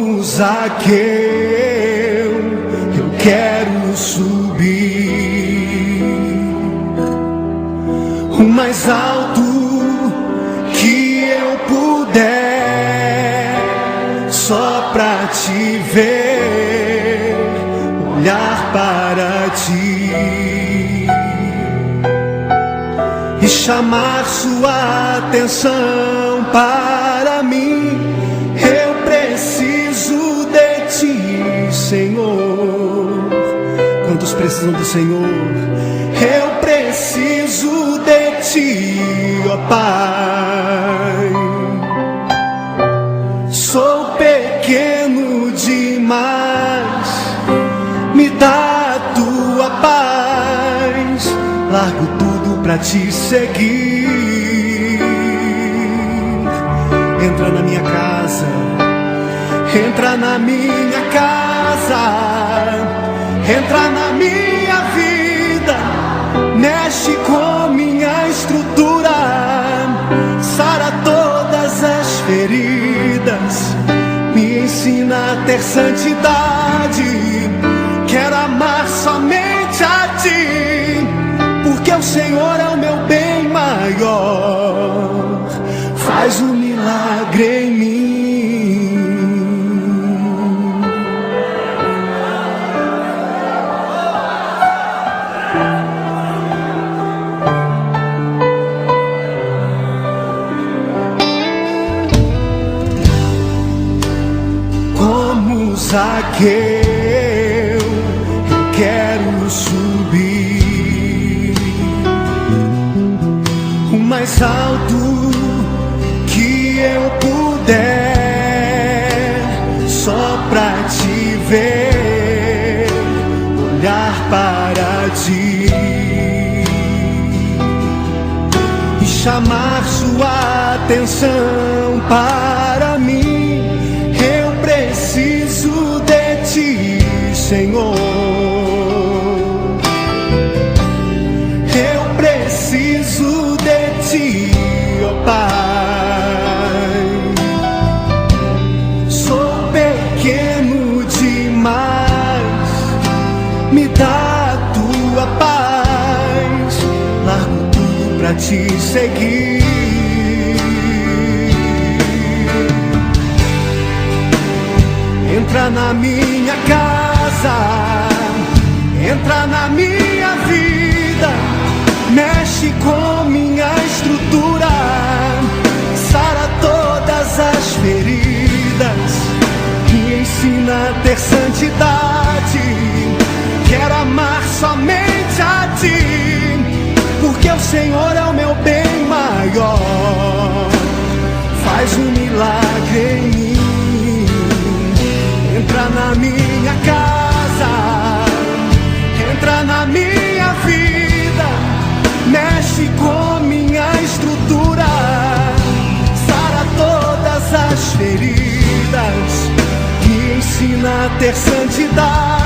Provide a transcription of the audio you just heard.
Como Zaqueu, eu quero subir o mais alto que eu puder, só pra te ver, olhar para ti e chamar sua atenção para mim. Eu preciso de ti, Senhor. Quantos precisam do Senhor? Eu preciso de ti, ó Pai. Sou pequeno demais, me dá a tua paz. Largo tudo pra te seguir. Entra na minha casa, entra na minha casa, entra na minha vida, mexe com minha estrutura, sara todas as feridas, me ensina a ter santidade. Quero amar somente a ti, porque o Senhor é o meu bem maior. Faz um milagre em mim. Como Zaqueu, eu quero subir o mais alto que eu puder, só pra te ver, olhar para ti e chamar sua atenção para mim. Eu preciso de ti, Senhor. Eu preciso de ti, ó Pai. Sou pequeno demais, me dá a tua paz. Largo tudo pra te seguir. Entra na minha casa, entra na minha vida, mexe com minha estrutura, sara todas as feridas, me ensina a ter santidade. Quero amar somente a ti, porque o Senhor é o meu bem maior. Faz um milagre em mim. Entra na minha casa, entra na minha vida, mexe com minha estrutura, sara todas as feridas, me ensina a ter santidade.